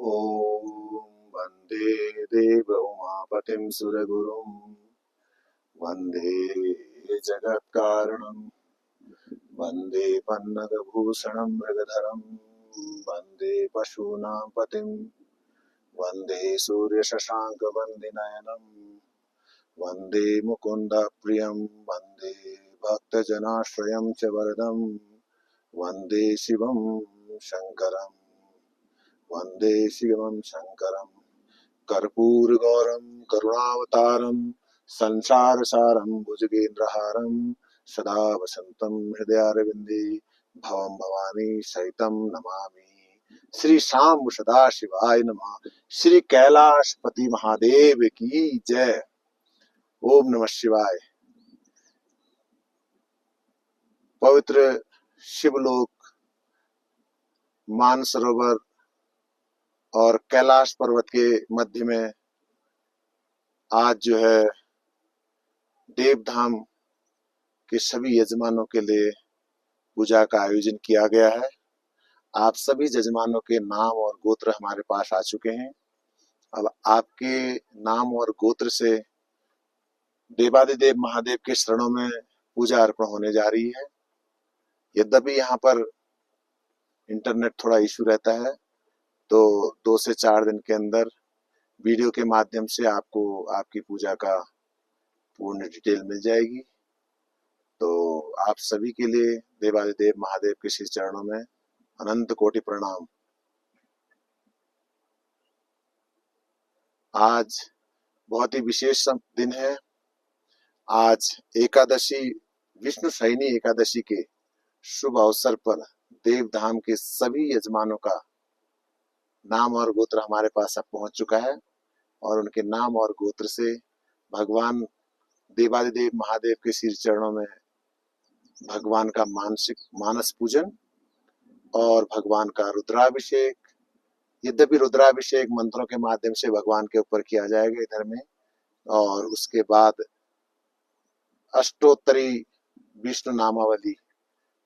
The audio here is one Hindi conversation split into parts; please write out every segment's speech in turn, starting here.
ॐ वन्दे देव उमापतिं सुरगुरुं वन्दे जगत्कारणं वन्दे पन्नगभूषणं मृगधरं वन्दे पशूनां पतिं वन्दे सूर्यशशाङ्कवन्दिनयनं वन्दे मुकुन्दप्रियं वन्दे भक्तजनाश्रयं च वरदं वन्दे शिवं शङ्करं वन्दे शिवं शङ्करं कर्पूरगौरं करुणावतारं संसारसारं भुजगेन्द्रहारं सदा वसन्तं हृदयारविन्दे भवं भवानी सहितं नमामि। श्री शाम सदा शिवाय नमः। श्री कैलाशपति महादेव की जय। ओम नमः शिवाय। पवित्र शिवलोक मानसरोवर और कैलाश पर्वत के मध्य में आज जो है देवधाम के सभी यजमानों के लिए पूजा का आयोजन किया गया है। आप सभी यजमानों के नाम और गोत्र हमारे पास आ चुके हैं। अब आपके नाम और गोत्र से देवादिदेव महादेव के शरणों में पूजा अर्पण होने जा रही है। यद्यपि यहाँ पर इंटरनेट थोड़ा इशू रहता है, तो 2 से 4 दिन के अंदर वीडियो के माध्यम से आपको आपकी पूजा का पूर्ण डिटेल मिल जाएगी। तो आप सभी के लिए देवादिदेव महादेव के श्री चरणों में अनंत कोटि प्रणाम। आज बहुत ही विशेष दिन है। आज एकादशी, विष्णु शयनी एकादशी के शुभ अवसर पर देवधाम के सभी यजमानों का नाम और गोत्र हमारे पास अब पहुंच चुका है और उनके नाम और गोत्र से भगवान देवादिदेव महादेव के श्री चरणों में भगवान का मानस पूजन और भगवान का रुद्राभिषेक, यद्यपि रुद्राभिषेक मंत्रों के माध्यम से भगवान के ऊपर किया जाएगा इधर में, और उसके बाद अष्टोत्तरी विष्णु नामावली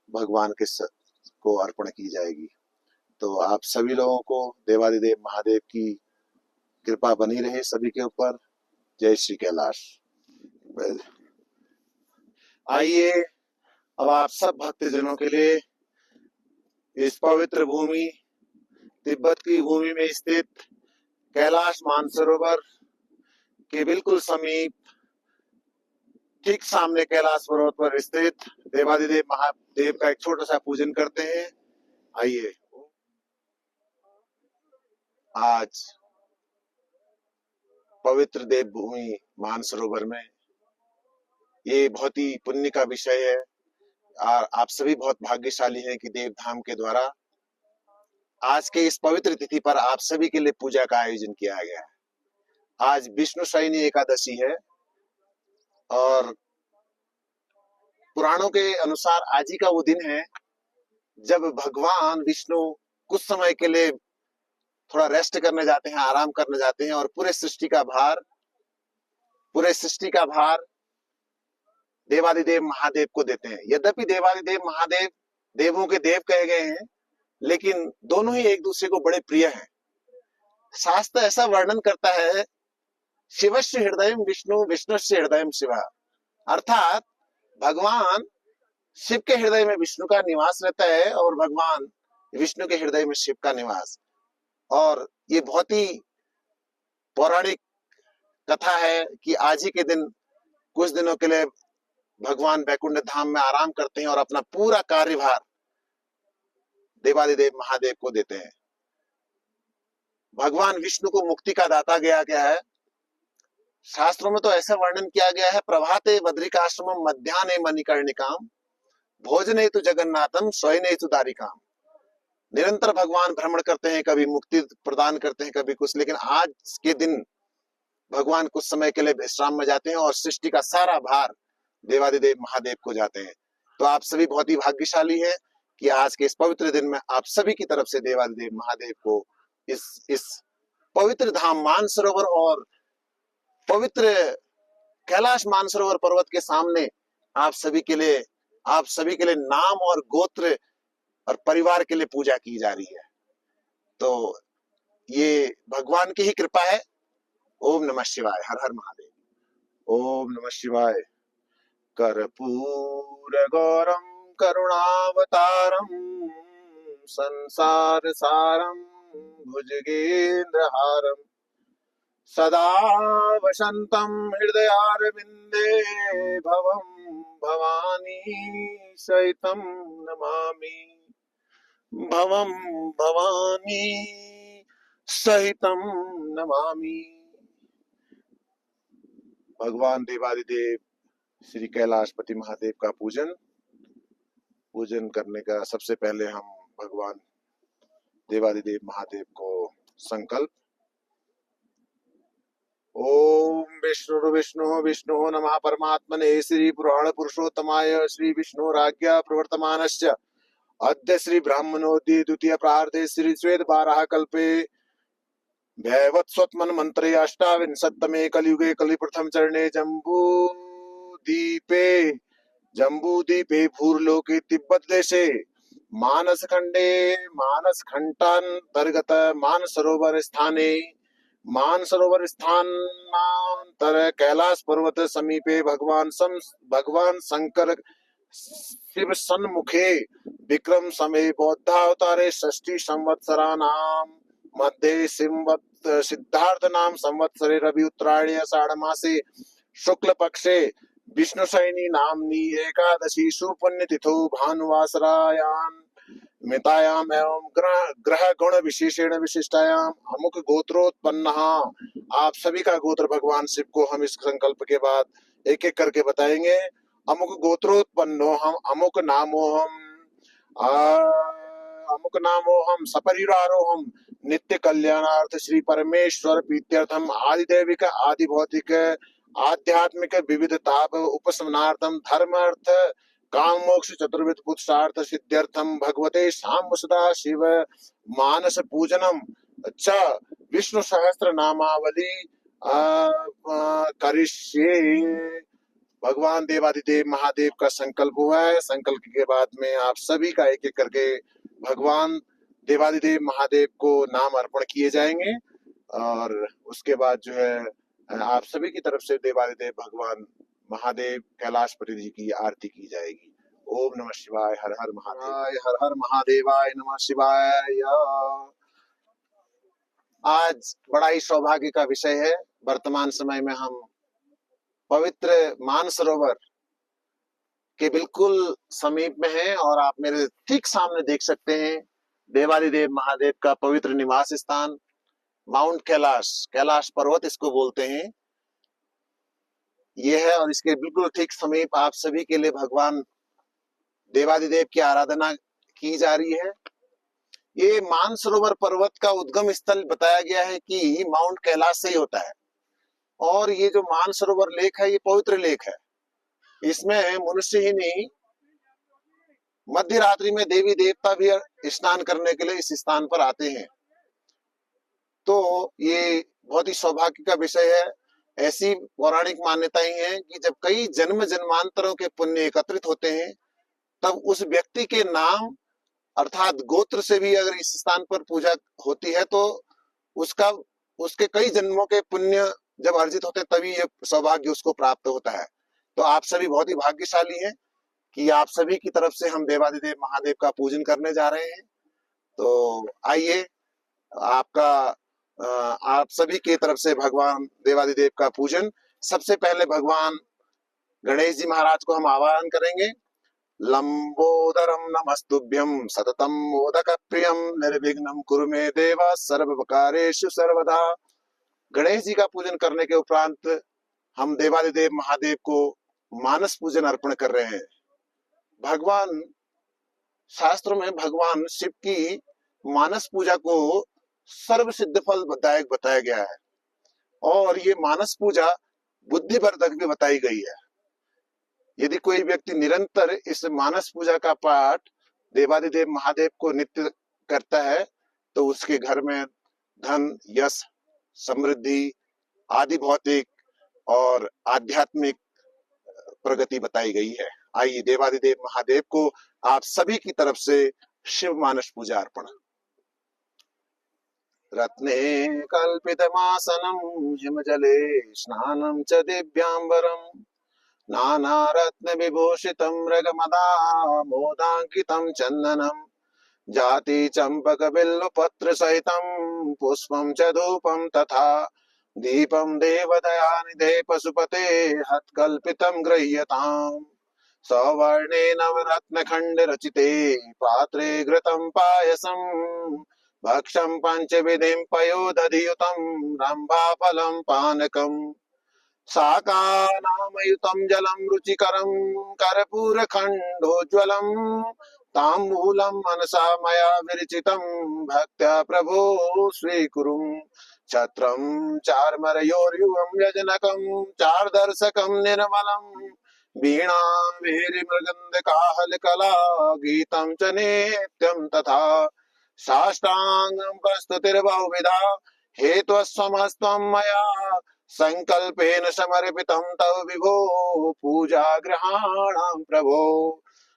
भगवान के को अर्पण की जाएगी। तो आप सभी लोगों को देवादिदेव महादेव की कृपा बनी रहे सभी के ऊपर। जय श्री कैलाश। आइए अब आप सब भक्तजनों के लिए इस पवित्र भूमि, तिब्बत की भूमि में स्थित कैलाश मानसरोवर के बिल्कुल समीप, ठीक सामने कैलाश पर्वत पर स्थित देवादिदेव महादेव का एक छोटा सा पूजन करते हैं। आइए। आज पवित्र देव भूमि मानसरोवर में ये बहुत ही पुण्य का विषय है। आप सभी बहुत भाग्यशाली हैं कि देवधाम के द्वारा आज के इस पवित्र तिथि पर आप सभी के लिए पूजा का आयोजन किया गया है। आज विष्णु शयनी एकादशी है और पुराणों के अनुसार आज ही का वो दिन है जब भगवान विष्णु कुछ समय के लिए थोड़ा रेस्ट करने जाते हैं, आराम करने जाते हैं और पूरे सृष्टि का भार देवादिदेव महादेव को देते हैं। यद्यपि देवादिदेव महादेव देवों के देव कहे गए हैं, लेकिन दोनों ही एक दूसरे को बड़े प्रिय हैं। शास्त्र ऐसा वर्णन करता है, शिवस्य हृदयम विष्णु विष्णुस्य हृदयम शिव, अर्थात भगवान शिव के हृदय में विष्णु का निवास रहता है और भगवान विष्णु के हृदय में शिव का निवास। और ये बहुत ही पौराणिक कथा है कि आज ही के दिन कुछ दिनों के लिए भगवान वैकुंठ धाम में आराम करते हैं और अपना पूरा कार्यभार देवादिदेव महादेव को देते हैं। भगवान विष्णु को मुक्ति का दाता गया है। शास्त्रों में तो ऐसा वर्णन किया गया है, प्रभाते बद्रिकाश्रमम मध्याह्ने मणिकर्णिकाम भोजने तु जगन्नाथम शयने तु दारिकाम। निरंतर भगवान भ्रमण करते हैं, कभी मुक्ति प्रदान करते हैं, कभी कुछ, लेकिन आज के दिन भगवान कुछ समय के लिए विश्राम में जाते हैं और सृष्टि का सारा भार देवादिदेव महादेव को जाते हैं। तो आप सभी बहुत ही भाग्यशाली हैं कि आज के इस पवित्र दिन में आप सभी की तरफ से देवादिदेव महादेव को इस पवित्र धाम मानसरोवर और पवित्र कैलाश मानसरोवर पर्वत के सामने आप सभी के लिए नाम और गोत्र और परिवार के लिए पूजा की जा रही है। तो ये भगवान की ही कृपा है। ओम नमः शिवाय। हर हर महादेव। ओम नमः शिवाय। कर्पूर गौरम करुणावतारम संसार सारम भुजगेन्द्रहारम सदा वसन्तं हृदयारविन्दे भवं भवानी सहितं नमामि। भवं भवानी सहितं नमामि। भगवान देवादिदेव श्री कैलाशपति महादेव का पूजन करने का सबसे पहले हम भगवान देवादिदेव महादेव को संकल्प। ओम विष्णु विष्णु विष्णु नमः परमात्मने श्री पुराण पुरुषोत्तमाय श्री विष्णुराज्ञा प्रवर्तमानस्य अद्य श्री ब्राह्मणोदि द्वितीय प्रार्थे श्री श्वेत बारह कल्पे भैवत्स्वत्मन मंत्रे अष्टाविंशतमे कलियुगे कलि प्रथम चरणे जम्बूदीपे भूर्लोके तिब्बत देशे मानसखंडे मानसखंडांतर्गत मानसरोवर स्थानांतर कैलाश पर्वत समीपे भगवान शंकर शिव सन्मुखे विक्रम समय बौद्धावतारे षष्ठी संवत्सराणाम मध्ये सिद्धार्थ नाम संवत्सरे रवि उत्तरायणे आषाढ़ मासे शुक्ल पक्षे विष्णुशयनी नामनी एकादशी सुपुण्य तिथौ भानुवासरायां मितायाम एवं ग्रह गुण विशेषेण विशिष्टायाम अमुक गोत्रोत्पन्न। आप सभी का गोत्र भगवान शिव को हम इस संकल्प के बाद एक एक करके बताएंगे। अमुक गोत्रोत्पन्नो हम अमुक नामो हम सपरिवारो हम नित्य कल्याणार्थ श्री परमेश्वर प्रीत्यर्थम आदिदैविक आदि भौतिक आध्यात्मिक विविध ताप उपशमनार्थम धर्म अर्थ काम मोक्ष चतुर्विध पुरुषार्थ सिद्ध्यर्थम भगवते शाम सदा शिव मानस पूजनम च विष्णु सहस्त्र नामावली करिष्ये। भगवान देवादिदेव महादेव का संकल्प हुआ है। संकल्प के बाद में आप सभी का एक एक करके भगवान देवादिदेव महादेव को नाम अर्पण किए जाएंगे और उसके बाद जो है आप सभी की तरफ से देवादिदेव भगवान महादेव कैलाशपति जी की आरती की जाएगी। ओम नमः शिवाय। हर हर महादेव। हर हर महादेवाय नमः शिवाय। आज बड़ा ही सौभाग्य का विषय है। वर्तमान समय में हम पवित्र मानसरोवर के बिल्कुल समीप में हैं और आप मेरे ठीक सामने देख सकते हैं देवादिदेव महादेव का पवित्र निवास स्थान माउंट कैलाश पर्वत इसको बोलते हैं, ये है। और इसके बिल्कुल ठीक समीप आप सभी के लिए भगवान देवादिदेव की आराधना की जा रही है। ये मानसरोवर पर्वत का उद्गम स्थल बताया गया है कि माउंट कैलाश से ही होता है और ये जो मानसरोवर लेक है ये पवित्र लेक है। इसमें मनुष्य ही नहीं मध्य रात्रि में देवी देवता भी स्नान करने के लिए इस स्थान पर आते हैं। तो ये बहुत ही सौभाग्य का विषय है। ऐसी पौराणिक मान्यताएं हैं कि जब कई जन्म जन्मांतरों के पुण्य एकत्रित होते हैं तब उस व्यक्ति के नाम अर्थात गोत्र से भी अगर इस स्थान पर पूजा होती है तो उसके कई जन्मों के पुण्य जब अर्जित होते हैं तभी ये सौभाग्य उसको प्राप्त होता है। तो आप सभी बहुत ही भाग्यशाली हैं कि आप सभी की तरफ से हम देवादिदेव महादेव का पूजन करने जा रहे हैं। तो आइए आप सभी की तरफ से भगवान देवादिदेव का पूजन। सबसे पहले भगवान गणेश जी महाराज को हम आवाहन करेंगे। लंबोदरम नमस्तुभ्यं सततम मोदक प्रियम निर्विघ्नं कुरु मे देव सर्वकारेषु सर्वदा। गणेश जी का पूजन करने के उपरांत हम देवादिदेव महादेव को मानस पूजन अर्पण कर रहे हैं। भगवान शास्त्रों में भगवान शिव की मानस पूजा को सर्व सिद्ध फलदायक बताया गया है और ये मानस पूजा बुद्धिवर्धक भी बताई गई है। यदि कोई व्यक्ति निरंतर इस मानस पूजा का पाठ देवादिदेव महादेव को नित्य करता है तो उसके घर में धन यश समृद्धि आदि भौतिक और आध्यात्मिक प्रगति बताई गई है। आइए देवादिदेव महादेव को आप सभी की तरफ से शिव मानस पूजा अर्पण। रत्ने कल्पितमासनं हिमजले स्नानं च दिव्याम्बरम् नानारत्नविभूषितं मृगमदामोदाङ्कितं चन्दनं जाति चम्पकबिल्वपत्रसहितं पुष्पं च धूपं तथा दीपं देवदयानिधे पशुपते हत्कल्पितं गृह्यताम् सवर्णे नवरत्नखण्डरचिते पात्रे घृतं पायसं भक्षं पञ्चविधिं पयोदधियुतं रम्भाफलं पानकम् शाकानामयुतं जलं रुचिकरं कर्पूरखण्डोज्ज्वलं ताम्बूलं मनसा मया विरचितं भक्त्या प्रभो स्वीकुरु छत्रं चार्मरयोर्युगं व्यजनकं चार्दर्शकं निर्मलं वीणां वेरिमृगन्धकाहलकला गीतं च नित्यं तथा साष्टाङ्गं प्रस्तुतिर्बहुविधा हेत्वस्त्वमस्त्वं मया संकल्पेन समर्पितं तव विभो पूजा ग्रहाणां प्रभो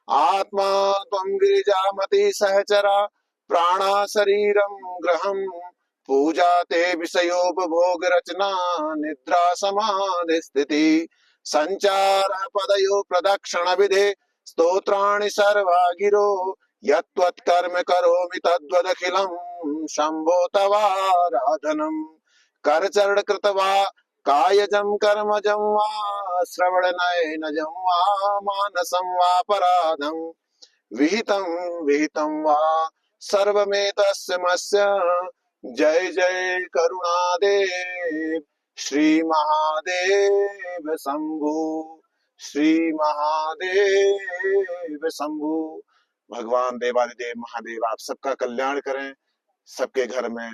आत्मा त्वं गिरिजामति सहचरा प्राणा शरीरं ग्रहं पूजा ते विषयोपभोग रचना निद्रा समाधि स्थिति संचार पदयो प्रदक्षिण विधे स्तोत्राणि सर्वा गिरो यत्त्वत्कर्म करोमि तद्वदखिलं शम्भो तवाराधनम् करचरण कृतवा कायजं कर्मजं वा श्रवणनयनजं वा मानसं वा पराधं विहितं विहितं वा सर्वमेतस्य मस्य जय जय करुणादेव श्री महादेव शंभु श्री महादेव शंभु। भगवान देवादिदेव महादेव आप सबका कल्याण करें, सबके घर में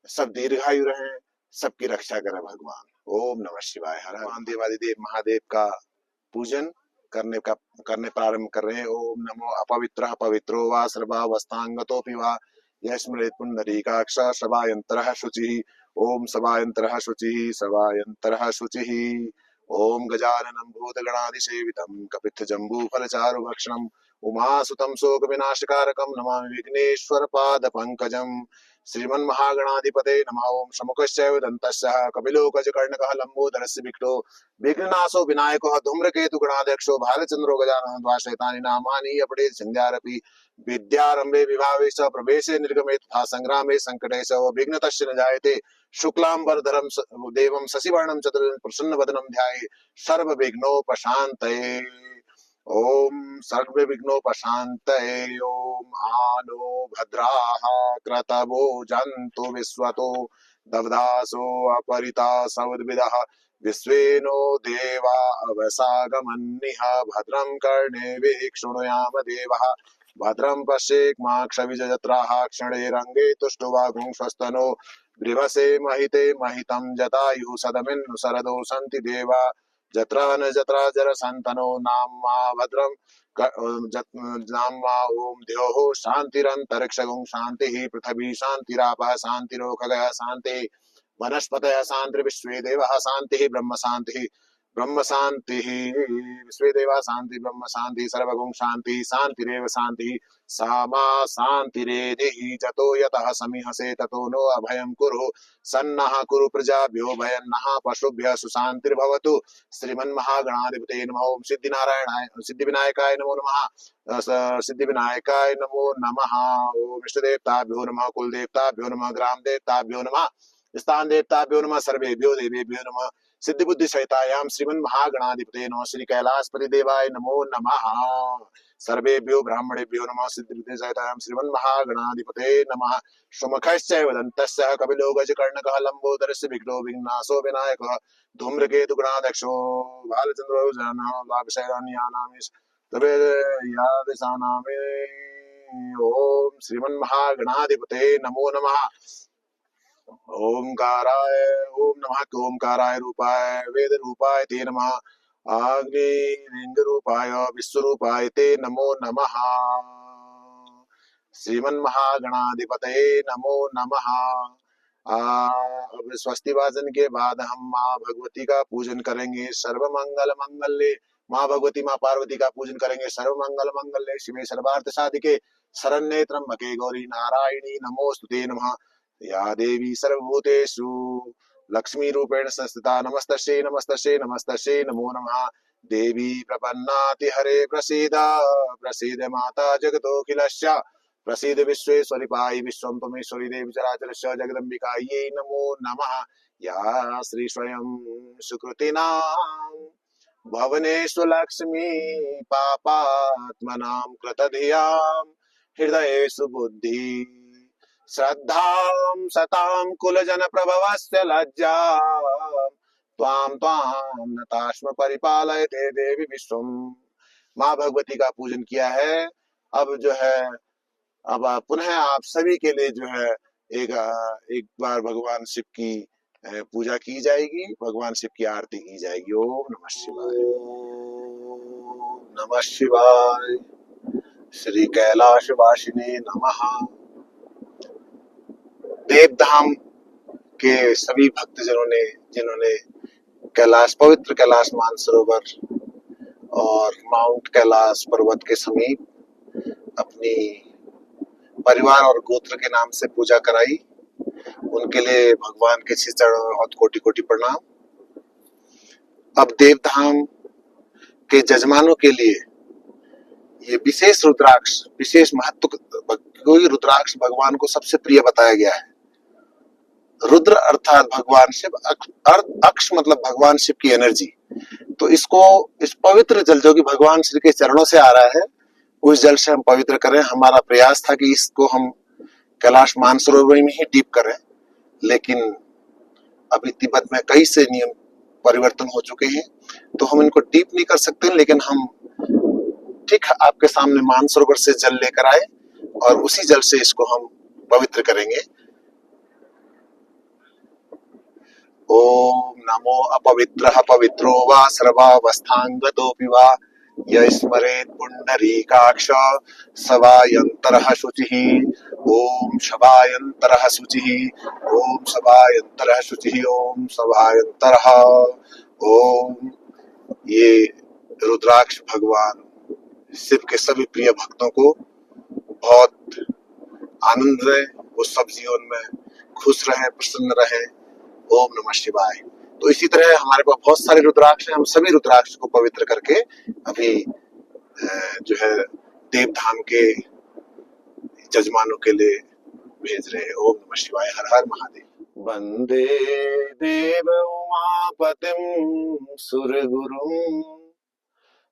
सब दीर्घायु रहें, सबकी रक्षा करें भगवान। ओम नमः शिवाय। हर भगवान देवादिदेव महादेव का पूजन करने प्रारंभ कर रहे हैं। ओम नमो अपवित्रः पवित्रो वा सर्वावस्थांगतोऽपि वा यस्मृत् पुंडरीकाक्ष सभायंतरः शुचिः। ओम सभायंतरः शुचिः सभायंतरः शुचिः। ओम गजाननं भूतगणाधिसेवितं कपित्थजम्बूफलचारुभक्षणम् उमासुतं शोकविनाशकारकं नमामि विघ्नेश्वरपादपङ्कजम्। श्रीमन्महागणाधिपते नमः। ओम शमुखश्चैव दन्तस्य कपिलो गजकर्णकः लम्बोदरस्य विकटो विघ्ननाशो विनायकः धूम्रकेतु गणाध्यक्षो भालचन्द्रो गजाननः द्वाशैतानि नामानि अपठेत् संध्यारपि विद्यारम्भे विभावे च प्रवेशे निर्गमे तथा संग्रामे संकटे च विघ्नतस्य न जायते। शुक्लाम्बरधरं देवं शशिवर्णं चतुर्भुजं प्रसन्नवदनं ध्याये सर्वविघ्नोपशान्तये। ओम सर्वविघ्नोपशान्तये। ओम आनो भद्राः क्रतवो जन्तु विश्वतो दवदासो अपरिता समुद्भिदः विश्वेनो देवा अवसागमन्निः भद्रं कर्णेभिः शृणुयाम देवः भद्रं पश्येमाक्षविजयत्राः क्षणे रङ्गे तुष्टुवागुंस्वस्तनो बृहसे महिते महितं जतायुः सदमिन्नु शरदो सन्ति देवा जत्रा न जत्रा जरसन्तनो नाम्मा भद्रं नाम्मा ओम द्योः शान्तिरन्तरिक्षगुं शान्तिः पृथिवी शान्तिरापः शान्तिरोखगः शान्तिः वनस्पतयः शान्तिर्विश्वे देवाः शान्तिः ब्रह्म शान्तिः विश्वे देवाः शान्ति ब्रह्म शान्ति सर्वगुं शान्ति शान्तिरेव शान्तिः सा मा शान्तिरेधिः जतो यतः समीहसे ततो नो अभयं कुरु सन्नः कुरु प्रजाभ्यो भयन्नः पशुभ्यः सुशान्तिर्भवतु। श्रीमन्महागणाधिपते नमः। ओम सिद्धिनारायणाय सिद्धिविनायकाय नमो नमः। सिद्धिविनायकाय नमो नमः। ओम इष्टदेवताभ्यो नमः कुलदेवताभ्यो नमः ग्राम देवताभ्यो नमः स्थान देवताभ्यो नमः सर्वेभ्यो देवेभ्यो नमः। सिद्धि बुद्धि सहितायां श्रीमन्महागणाधिपते नमः। श्री कैलासपति देवाय नमो नमः। सर्वेभ्यो ब्राह्मणेभ्यो नमः। सिद्धि बुद्धि सहितायां श्रीमन्महागणाधिपते नमः। सुमुखश्चैव दन्तस्य कपिलो गजकर्णकः लम्बोदरस्य विघ्नो विघ्नासो विनायकः धूम्रकेतु गणाध्यक्षो भालचन्द्रो जनः लाभशैलान्यानामि तबे यादशानामि। ओम श्रीमन्महागणाधिपते नमो नमः। ओमकाराय ओम नमः ओमकाराय रूपाय वेद रूपाय ते नमः। अग्निलिंग रूपाय विश्वरूपाय ते नमो नमः। श्रीमन्महागणाधिपतये नमो नमः। अब स्वस्ति वाचन के बाद हम माँ भगवती का पूजन करेंगे। सर्व मंगल मंगल्ये माँ भगवती माँ पार्वती का पूजन करेंगे। सर्व मंगल मंगल्ये शिवे सर्वार्थ साधिके शरण्ये त्र्यंबके गौरी नारायणी नमोस्तुते नमः। या देवी सर्वभूतेषु लक्ष्मी रूपेण संस्थिता नमस्तस्यै नमस्तस्यै नमस्तस्यै नमो नमः। देवी प्रपन्नाति हरे प्रसीद प्रसीद माता जगतोऽखिलस्य प्रसीद विश्वेश्वरि पाहि विश्वं त्वमेश्वरी देवी चराचरस्य जगदम्बिकायै नमो नमः। या श्री स्वयं सुकृतिनां भवनेषु लक्ष्मी पापात्मनां कृतधियां हृदयेषु बुद्धि श्रद्धां सतां कुलजन प्रभवस्य लज्जा त्वां त्वां नतास्म परिपालयते देवी विश्वम। माँ भगवती का पूजन किया है। अब जो है अब पुनः आप सभी के लिए जो है एक एक बार भगवान शिव की पूजा की जाएगी, भगवान शिव की आरती की जाएगी। ओम नमः शिवाय। ओम नमः शिवाय। श्री कैलाशवासिने नमः। देवधाम के सभी भक्तजनों ने जिन्होंने कैलाश पवित्र कैलाश मानसरोवर और माउंट कैलाश पर्वत के समीप अपनी परिवार और गोत्र के नाम से पूजा कराई, उनके लिए भगवान के श्री चरणों में बहुत कोटि कोटि प्रणाम। अब देवधाम के जजमानों के लिए ये विशेष रुद्राक्ष विशेष महत्व, क्योंकि रुद्राक्ष भगवान को सबसे प्रिय बताया गया है। रुद्र अर्थात भगवान शिव, अक्ष मतलब भगवान शिव की एनर्जी। तो इसको इस पवित्र जल जो कि भगवान श्री के चरणों से आ रहा है, उस जल से हम पवित्र करें। हमारा प्रयास था कि इसको हम कैलाश मानसरोवर में ही डीप करें, लेकिन अभी तिब्बत में कई से नियम परिवर्तन हो चुके हैं, तो हम इनको डीप नहीं कर सकते। लेकिन हम ठीक आपके सामने मानसरोवर से जल लेकर आए और उसी जल से इसको हम पवित्र करेंगे। ओम नमो अपवित्रः पवित्रो वा सर्वावस्थांगतोऽपि वा य स्मरेत् पुंडरीकाक्ष सवायन्तरः शुचिः। ओम सवायन्तरः शुचिः। ओम सवायन्तरः शुचिः। ओम सवायन्तरः। ओम ये रुद्राक्ष भगवान शिव के सभी प्रिय भक्तों को बहुत आनंद रहे, वो सब जीवन में खुश रहे, प्रसन्न रहे। ओम नमः शिवाय। तो इसी तरह हमारे पास बहुत सारे रुद्राक्ष हैं। हम सभी रुद्राक्ष को पवित्र करके अभी जो है देवधाम के जजमानों के लिए भेज रहे हैं। ओम नमः शिवाय। हर हर महादेव। वंदे देव उमापतिं सुरगुरुं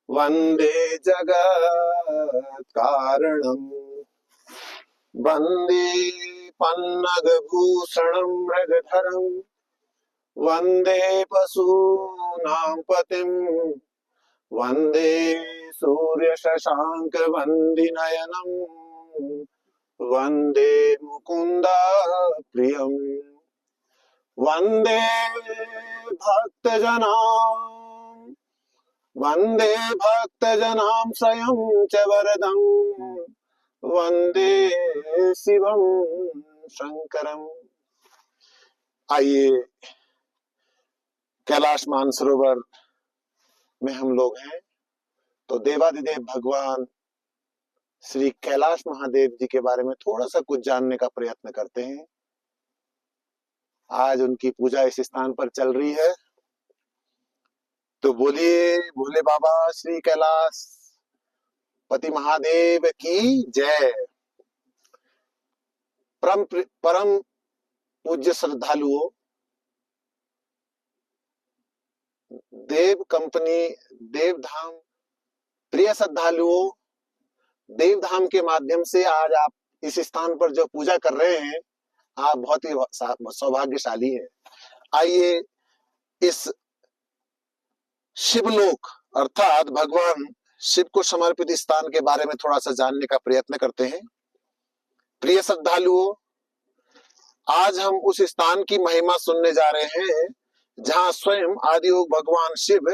वंदे जगत कारणं वंदे पन्नगभूषणं मृगधरं वंदे पशूनां पतिं वंदे सूर्य शशांक वंदिनयनं वंदे मुकुंद प्रियं वंदे भक्तजनां स्वयं च वरदं वंदे शिवं शंकरं। आइए कैलाश मानसरोवर में हम लोग हैं, तो देवादिदेव भगवान श्री कैलाश महादेव जी के बारे में थोड़ा सा कुछ जानने का प्रयत्न करते हैं। आज उनकी पूजा इस स्थान पर चल रही है, तो बोलिए भोले बाबा श्री कैलाश पति महादेव की जय। परम पूज्य श्रद्धालुओं, देव कंपनी देवधाम प्रिय श्रद्धालुओं, देवधाम के माध्यम से आज आप इस स्थान पर जो पूजा कर रहे हैं, आप बहुत ही सौभाग्यशाली हैं। आइए इस शिवलोक अर्थात भगवान शिव को समर्पित स्थान के बारे में थोड़ा सा जानने का प्रयत्न करते हैं। प्रिय श्रद्धालुओं, आज हम उस स्थान की महिमा सुनने जा रहे हैं जहां स्वयं आदियोग भगवान शिव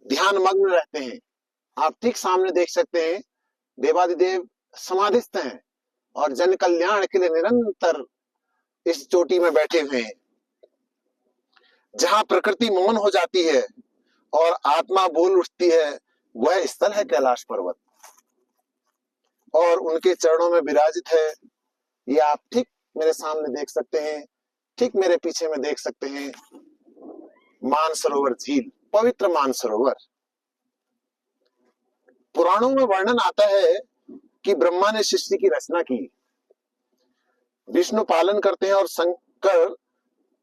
ध्यान मग्न रहते हैं। आप ठीक सामने देख सकते हैं, देवादिदेव समाधिस्थ हैं और जन कल्याण के लिए निरंतर इस चोटी में बैठे हुए हैं। जहां प्रकृति मौन हो जाती है और आत्मा बोल उठती है, वह स्थल है कैलाश पर्वत, और उनके चरणों में विराजित है। ये आप ठीक मेरे सामने देख सकते हैं, ठीक मेरे पीछे में देख सकते हैं मानसरोवर झील, पवित्र मानसरोवर। पुराणों में वर्णन आता है कि ब्रह्मा ने सृष्टि की रचना की, विष्णु पालन करते हैं और शंकर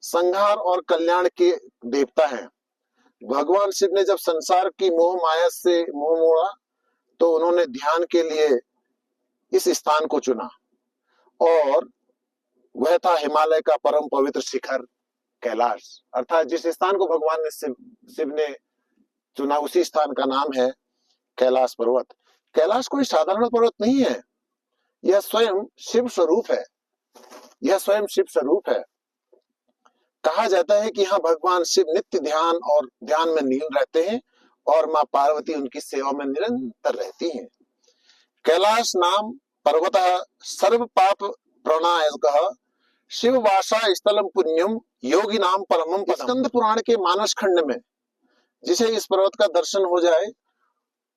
संहार और कल्याण के देवता हैं। भगवान शिव ने जब संसार की मोह माया से मोह मोड़ा तो उन्होंने ध्यान के लिए इस स्थान को चुना और वह था हिमालय का परम पवित्र शिखर कैलाश। अर्थात जिस स्थान को भगवान ने शिव ने चुना उसी स्थान का नाम है कैलाश पर्वत। कैलाश कोई साधारण पर्वत नहीं है, यह स्वयं शिव स्वरूप है, यह स्वयं शिव स्वरूप है। कहा जाता है कि यहाँ भगवान शिव नित्य ध्यान और ध्यान में लीन रहते हैं और माँ पार्वती उनकी सेवा में निरंतर रहती हैं। कैलाश नाम पर्वत सर्व पाप प्रणायकः शिव वासा स्थलम पुण्यम योगी नाम परमम पदम। स्कंद पुराण के मानस खंड में जिसे इस पर्वत का दर्शन हो जाए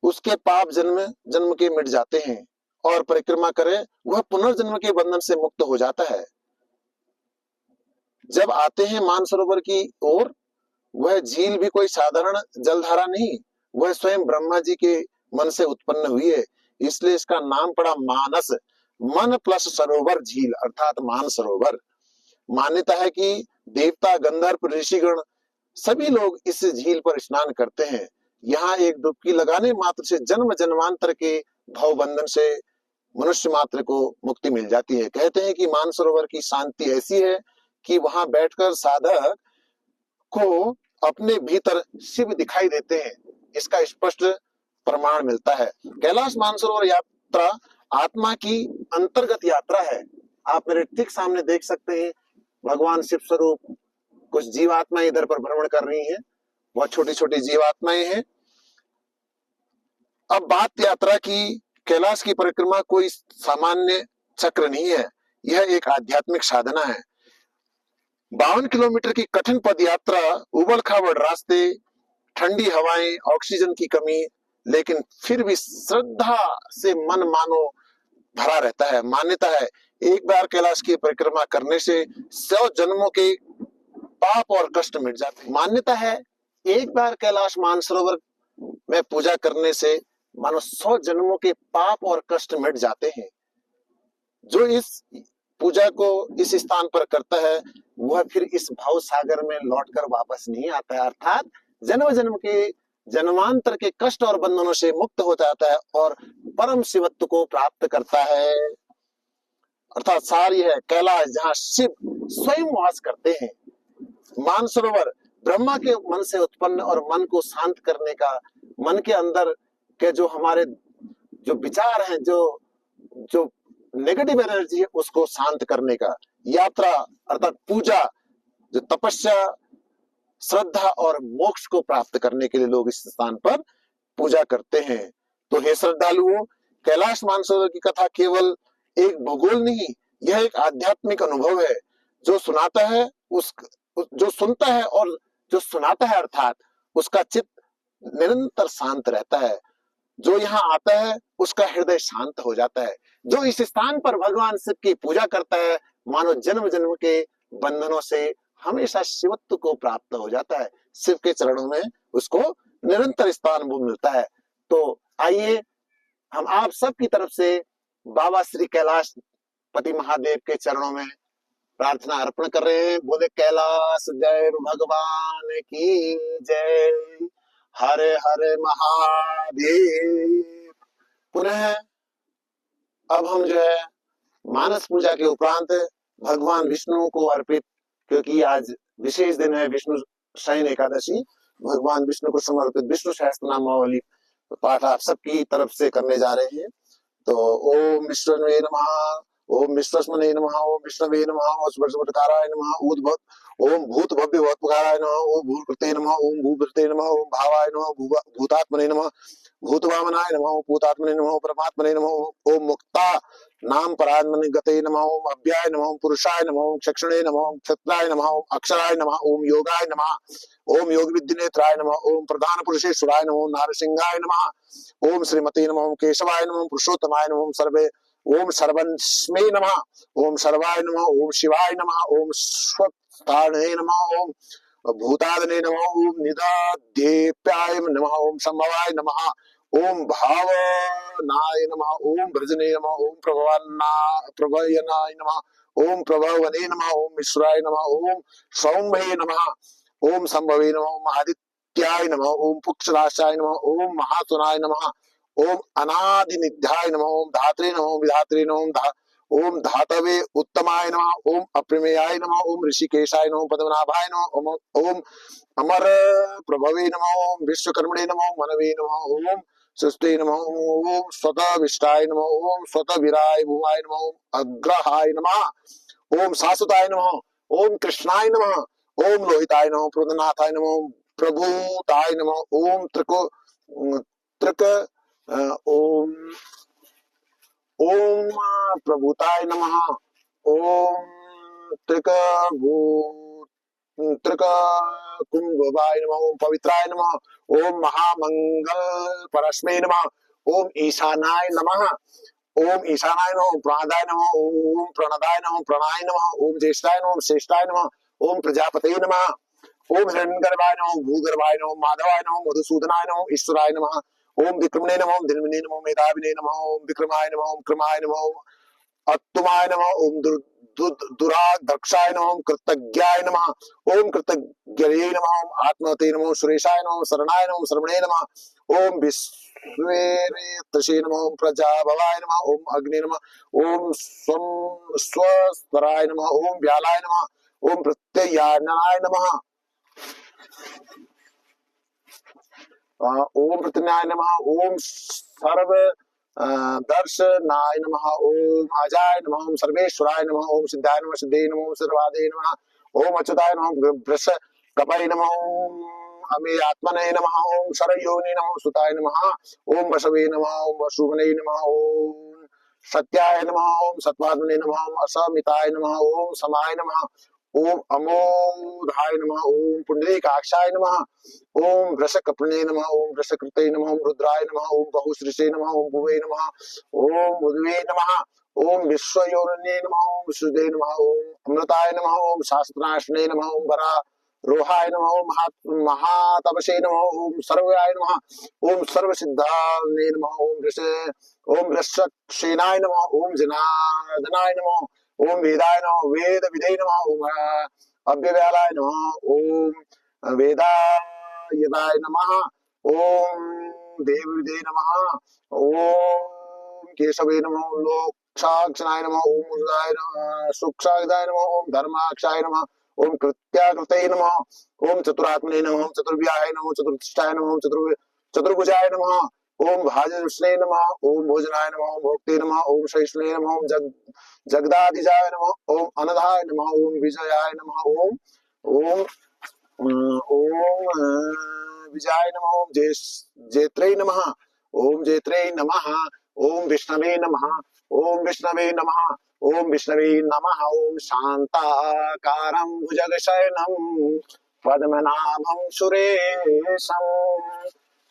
उसके पाप जन्म जन्म के मिट जाते हैं और परिक्रमा करे वह पुनर्जन्म के बंधन से मुक्त हो जाता है। जब आते हैं मानसरोवर की ओर, वह झील भी कोई साधारण जलधारा नहीं, वह स्वयं ब्रह्मा जी के मन से उत्पन्न हुई है, इसलिए इसका नाम पड़ा मानस, मन प्लस सरोवर झील अर्थात मानसरोवर। मान्यता है कि देवता गंधर्व ऋषिगण सभी लोग इस झील पर स्नान करते हैं। यहाँ एक डुबकी लगाने मात्र से जन्म जन्मांतर के भव बंधन से मनुष्य मात्र को मुक्ति मिल जाती है। कहते हैं कि मानसरोवर की शांति ऐसी है कि वहां बैठकर साधक को अपने भीतर शिव दिखाई देते हैं, इसका स्पष्ट प्रमाण मिलता है। कैलाश मानसरोवर यात्रा आत्मा की अंतर्गत यात्रा है। आप मेरे ठीक सामने देख सकते हैं भगवान शिव स्वरूप कुछ जीवात्माएं इधर पर भ्रमण कर रही हैं, वह छोटी छोटी जीवात्माएं हैं। अब बात यात्रा की, कैलाश की परिक्रमा कोई सामान्य चक्र नहीं है, यह एक आध्यात्मिक साधना है। 52 किलोमीटर की कठिन पद यात्रा, उबड़ खाबड़ रास्ते, ठंडी हवाएं, ऑक्सीजन की कमी, लेकिन फिर भी श्रद्धा से मन मानो भरा रहता है। मान्यता है एक बार कैलाश की परिक्रमा करने से 100 जन्मों के पाप और कष्ट मिट जाते हैं। मान्यता है एक बार कैलाश मानसरोवर में पूजा करने से मानो 100 जन्मों के पाप और कष्ट मिट जाते हैं। जो इस पूजा को इस स्थान पर करता है वह फिर इस भव सागर में लौटकर वापस नहीं आता है, अर्थात जन्म जन्म के जन्मांतर के कष्ट और बंधनों से मुक्त हो जाता है और परम शिवत्व को प्राप्त करता है। अर्थात सार यह है कैलाश जहाँ शिव स्वयं वास करते हैं। मानसरोवर ब्रह्मा के मन से उत्पन्न और मन को शांत करने का, मन के अंदर के जो हमारे जो विचार हैं, जो नेगेटिव एनर्जी है उसको शांत करने का यात्रा अर्थात पूजा, जो तपस्या, श्रद्धा और मोक्ष को प्राप्त करने के लिए लोग इस स्थान पर पूजा करते हैं। तो हे श्रद्धालुओं, कैलाश मानसरोवर की कथा केवल एक भूगोल नहीं, यह एक आध्यात्मिक अनुभव है। जो सुनाता है जो सुनता है और जो सुनाता है अर्थात उसका चित्त निरंतर शांत रहता है। जो यहाँ आता है उसका हृदय शांत हो जाता है। जो इस स्थान पर भगवान शिव की पूजा करता है मानो जन्म जन्म के बंधनों से हमेशा शिवत्व को प्राप्त हो जाता है। शिव के चरणों में उसको निरंतर स्थान वो मिलता है। तो आइए हम आप सबकी तरफ से बाबा श्री कैलाश पति महादेव के चरणों में प्रार्थना अर्पण कर रहे हैं। बोले कैलाश जय भगवान की जय, हरे हरे महादेव। पुनः अब हम जो है मानस पूजा के उपरांत भगवान विष्णु को अर्पित, क्योंकि आज विशेष दिन है विष्णु शयन एकादशी, भगवान विष्णु को समर्पित विष्णु सहस्त्रनामावली पाठ आप सबकी तरफ से करने जा रहे हैं। तो ओम विष्णुवे नमः, ओम विश्वस्मने नमः, ओम विष्णवे नमः, ओम सुभद्रकाराय नमः, ओम भूत भव्य भवत्काराय नमः, ओम भूकृते नमः, ओम भूभृते नमः, ओम भावाय नमः, भूतात्मने नमः, भूतवामनाय नमः, ओम भूतात्मने नमः, ओम परमात्मने नमः, ओम मुक्ता नाम परात्मने गते नमः, ओम अव्याय नमः, ओम पुरुषाय नमः, ओम चक्षुणे नमः, ओम क्षत्राय नमः, ओम अक्षराय नमः, ओम योगाय नमः, ओम योग विद्यनेत्राय नमः, ओम प्रधान पुरुषेश्वराय नमः, ओम नारसिंहाय नमः, ओम श्रीमते नमः, ओम केशवाय नमः, ओम पुरुषोत्तमाय नमः, ओम सर्वे ओम सर्वस्मै नमः, ओम सर्वाय नमः, ओम शिवाय नमः, ओम स्वत्ताणे नमः, ओम भूतादने नमः, ओम निदाध्येप्याय नमः, ओम संभवाय नमः, ओम भावनाय नमः, ओम भजने नमः, ओम प्रभयनाय नमः, ओम प्रभवने नमः, ओम ईश्वराय नमः, ओम सौम्ये नमः, ओम संभवे नमः, ओम आदित्याय नमः, ओम पुक्षराशाय नमः, ओम महासुनाय नमः, ओम अनादिनिध्याय नमः, ओम धात्रे नमः, ओम विधात्रे नमः, ओम धातवे उत्तमाय नमः, ओम अप्रमेयाय नमः, ओम ऋषिकेशाय नमः, पद्मनाभाय नमः, ओम अमर प्रभवे नमः, ओम विश्वकर्मणे नमः, मनवे नमः, ओम सृष्टे नमः, ओम स्वतः विष्टाय नमः, ओम स्वतः विराय भूमाय नमः, ओम अग्रहाय नमः, ओम शाश्वताय नमः, ओम कृष्णाय नमः, ओम लोहिताय नमः, प्रभुनाथाय नमः, ओम प्रभुताय नमः, ओम त्रिक ओम ओम प्रभुताय नमः, ओम त्रिक त्रिक कुंभवाय नमः, ओम पवित्राय नमः, ओम महामंगल परस्मै नमः, ओम ईशानाय नमः, ओम ईशानाय नमः, ओम प्राणाय नमः, ओम प्रणदाय नमः, प्रणाय नमः, ओम ज्येष्ठाय नमः, श्रेष्ठाय नमः, ओम प्रजापते नमः, ओम हिरण्यगर्भाय नमः, भूगर्भाय नमः, माधवाय नमः, मधुसूदनाय नमः, ईश्वराय नमः, ओम विक्रमणे नमः, ओम धन्वने नमः, मेधाविने नमः, ओम विक्रमाय नमः, ओम क्रमाय नमः, ओम अत्तुमाय नमः, ओम दुराधक्षाय नमः, ओम कृतज्ञाय नमः, ओम कृतज्ञये नमः, ओम आत्मते नमः, सुरेशाय नमः, शरणाय नमः, शरवणे नमः, ओम विश्वेरेतसे नमः, ओम प्रजाभवाय नमः, ओम अग्ने नमः, ओम स्वस्वराय नमः, ओम व्यालाय नमः, ओम प्रत्ययानाय नमः, ओम प्रत्यनाय नमः, ओम सर्व दर्शनाय नमः, ओम अजाय नमः, ओम सर्वेश्वराय नमः, ओम सिद्धाय नमः, सिद्धे नमः, ओम सर्वादे नमः, ओम अच्युताय नमः, वृष कपाय नमः, ओम अमे आत्मने नमः, ओम सरयोनि नमः, सुताय नमः, ओम वसवे नमः, ओम वसुमने नमः, ओम सत्याय नमः, ओम सत्वात्मने नमः, ओम असमिताय नमः, ओम समाय नमः, ओम अमोधाय नमः, ओम पुंडरीकाक्षाय नमः, ओम वृषकपणे नमः, ओम वृषकृते नमः, ओम रुद्राय नमः, ओम बहुश्रीषे नमः, ओम भुवे नमः, ओम बुधवे नमः, ओम विश्वयोनिने नमः, ओम विशुद्धे नमः, ओम अमृताय नमः, ओम शास्त्राश्रये नमः, ओम वरा रोहाय नमः, ओम महातपसे नमः, ओम सर्वयाय नमः, ओम सर्वसिद्धाय नमः, ओम वृषसेनाय नमः, ओम जनार्दनाय नमः, ओम वेदाय नमः, वेद विधे नमः, ओम अव्यव्यालाय नमः, ओम वेदायदाय नमः, ओम देवविदे नमः, ओम केशवे नमः, ओम लोक्षाक्षनाय नमः, ओम मुद्राय नमः, सुक्षाक्षाय नमः, ओम धर्माक्षाय नमः, ओम कृत्याकृते नमः, ओम चतुरात्मने नमः, ओम चतुर्व्याय नमः, चतुर्थिष्ठाय नमः, ओम चतुर्भुजाय नमः, ओम भाजस्ने नमः, ओम भोजनाय नमः, ओम भोक्ते नमः, ओम सहिष्णे नमः, ओम जगदादिजाय नमः, ओम अनधाय नमः, ओम विजयाय नमः, ओम ओम विजयाय नमः, ओम जेत्रे नमः, ओम जेत्रे नमः, ओम विष्णवे नमः, ओम विष्णवे नमः, ओम विष्णवे नमः, ओम शांताकारं भुजगशयनं पद्मनाभं सुरेशं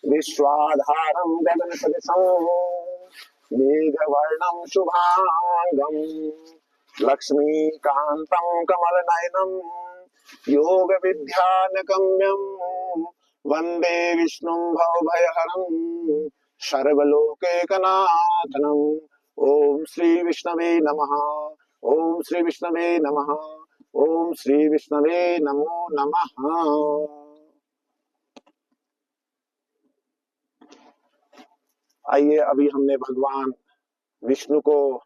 विश्वाधारं गगनसदृशं मेघवर्णं शुभांगं लक्ष्मीकान्तं कमलनयनं योगविद्यानगम्यं वन्दे विष्णुं भवभयहरं सर्वलोकैकनाथनं। ओम श्री विष्णवे नमः, ओम श्री विष्णवे नमः, ओम श्री विष्णवे नमो नमः। आइए, अभी हमने भगवान विष्णु को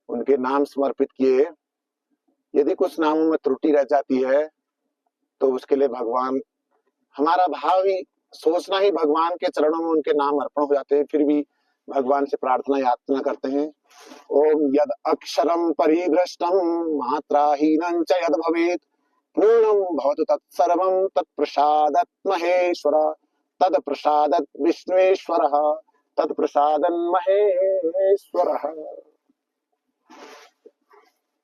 उनके नाम समर्पित किए। यदि कुछ नामों में त्रुटि रह जाती है तो उसके लिए भगवान, हमारा भाव ही सोचना ही भगवान के चरणों में उनके नाम अर्पण हो जाते हैं, फिर भी भगवान से प्रार्थना याचना करते हैं। ओम यद अक्षरम परिभ्रष्टम मात्राहीनं च यद भवेत् पूर्णं भवतु तत्सर्वं तत्प्रसादत् महेश्वर तत्प्रसादत् विष्णुेश्वरः तत्प्रसादन् महेश्वरः।